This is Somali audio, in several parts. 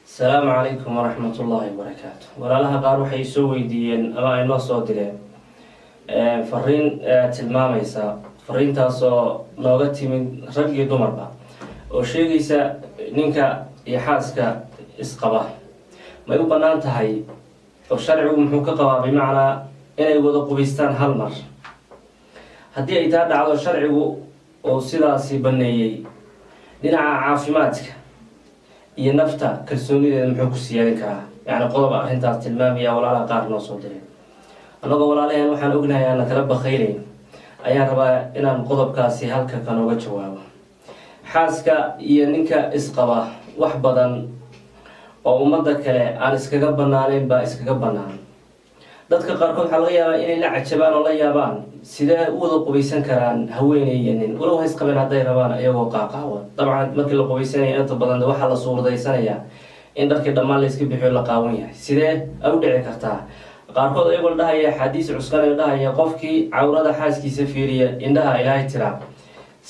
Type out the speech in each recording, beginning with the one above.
السلام عليكم ورحمة الله وبركاته. ولا قار waxay soo weydiiyeen ama ay noo soo direen fariin tilmaamaysa fariintaas oo nooga timid rag iyo dumarba oo sheegaysa ninka iyo xaaska isqaba ma u banaan tahay oo sharcigu muxuu ka qabaa bimacnaa inay wada qubaystaan hal mar haddii ay taa dhacdo sharcigu oo sidaasi baneeyay dhinaca caafimaadka iyo nafta kalsoonideeda muxuu ku siyaadin karaa yani qodob arrintaas tilmaamaya walaalaha qaar noo soo diray annagoo walaalaheen waxaan ognahay aan kala bakaynayn ayaan rabaa inaan qodobkaasi halka kan uga jawaabo xaaska iyo ninka isqaba wax badan oo ummadda kale aan iskaga banaanayn baa iskaga banaan dadka qaarkood waxaa laga yaabaa inay la cajabaan oo la yaabaan sidee u wada qubaysan karaan haweeney iyo nin walow ha isqabeen hadday rabaan iyagoo qaaqaawan dabcan markii la qubaysanaya inta badan waxaa la suurdaysanayaa in dharkii dhammaan la iska bixiyo la qaawan yahay sidee u dhici kartaa qaarkood ayagoo la dhahaya xadiis cuskan dhahaya qofkii cawrada xaaskiisa fiiriya indhaha ilaahay tiraa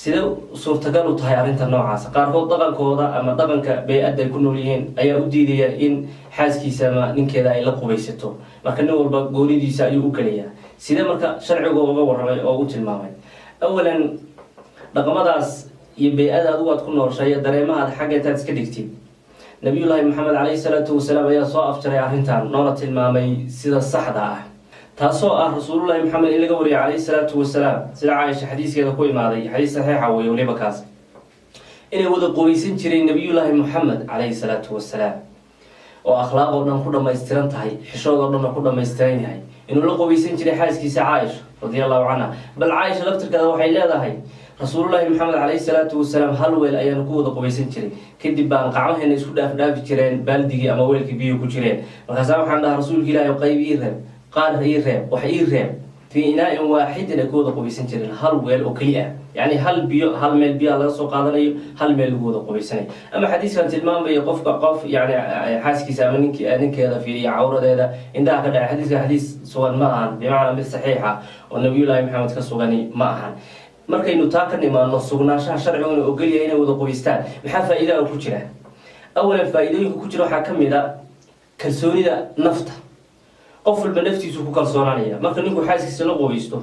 sidee suurtagal u tahay arrinta noocaas qaarkood dhaqankooda ama dhaqanka bay-adda ay ku nool yihiin ayaa u diidaya in xaaskiisa ama ninkeeda ay la qubaysato marka nin walba goonidiisa ayuu u gelayaa sidee marka sharcigu uga warramay oo u tilmaamay awalan dhaqamadaas iyo bay-ada adigu aad ku nooshay iyo dareemahaad xagga intaad iska dhigtid nabiyullaahi maxamed calayhi salaatu wasalaam ayaa soo afjaray arrintan noona tilmaamay sida saxda ah taasoo ah rasuulullaahi maxamed in laga wariyay calayhi salaatu wasalaam sida caaisha xadiiskeeda ku imaaday xadiis saxiixa weeye waliba kaas inay wada qubaysan jireen nabiyullaahi maxamed calayhi salaatu wasalaam oo akhlaaq oo dhan ku dhammaystiran tahay xishood oo dhan ku dhammaystiran yahay inuu la qubaysan jiray xaaskiisa caaisha radiallahu canha bal caaisha laftirkeeda waxay leedahay rasuulullaahi maxamed calayhi salaatu wasalaam hal weel ayaanu ku wada qubaysan jiray kadib baan qacmaheena isku dhaafdhaafi jireen baaldigii ama weelkii biyuhu ku jireen markaasaa waxaan dhahaa rasuulka ilaahi qayb ii reeb qaar ii reeb wax ii reeb fii inaa-in waaxidin ay ku wada qubaysan jireen hal weel oo keli ah yani hal meel biyaa laga soo qaadanayo hal meel lagu wada qubaysanayo ama xadiiskan tilmaamaya qofka qof yani xaaskiisa ama ninkeeda fiiriya cawradeeda indhaha ka dhaca xadiiska xadiis sugan ma ahan bimacnaa mid saxiixa oo nabiyullaahi maxamed ka sugani ma ahan markaynu taa ka nimaano sugnaanshaha sharcigu inuu ogolyahay inay wada qubaystaan maxaa faa-iidaa ku jira awalan faa-iidooyinka ku jira waxaa ka mid a kalsoonida nafta qof walba naftiisu ku kalsoonaanaya marka ninku xaaskiisa la qubaysto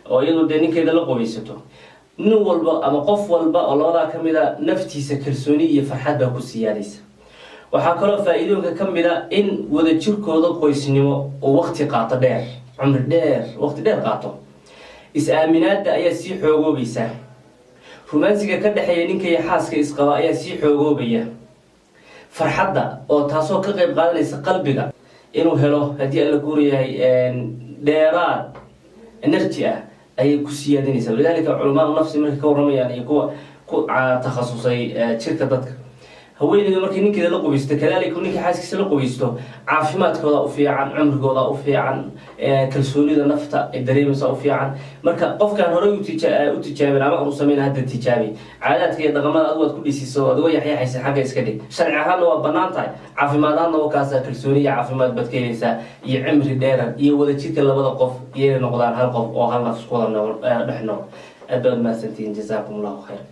oo iyadoo dee ninkeeda la qubaysato nin walba ama qof walba oo labadaa ka mid a naftiisa kalsooni iyo farxad baa ku siyaadaysa waxaa kaloo faa-iidooyinka ka mid a in wada jirkooda qoysnimo oo waqti qaato dheer cumri dheer waqti dheer qaato is-aaminaada ayaa sii xoogoobaysa rumaansiga ka dhexeeya ninka iyo xaaska isqaba ayaa sii xoogoobaya farxadda oo taasoo ka qayb qaadanaysa qalbiga inuu helo haddii alla guurayahay dheeraad energy ah ayay ku siyaadinaysaa walidaalika culamaadu nafsi markay ka warramayaan iyo kuwa ku takhasusay jirka dadka haweeneyda markay ninkeeda la qubaysto kadaalika ninka xaaskiisa la qubaysto caafimaadkooda u fiican cumrigooda u fiican kalsoonida nafta ay dareemaysa u fiican marka qofkaan horey u tijaabin ama anu samayn hadda tijaabi caadaadka iyo dhaqamada adigu aad ku dhisiso adigo yaxyaxaysa xagga iska dhig sharci ahaanna waa banaan tahay caafimaad ahaanna waa kaasa kalsooni iyo caafimaad baad ka helaysaa iyo cimri dheeran iyo wada jirka labada qof iyay noqdaan hal qof oo hal nafs ku wada dhex nool aad baad mahadsantihiin jazaakum allahu khayr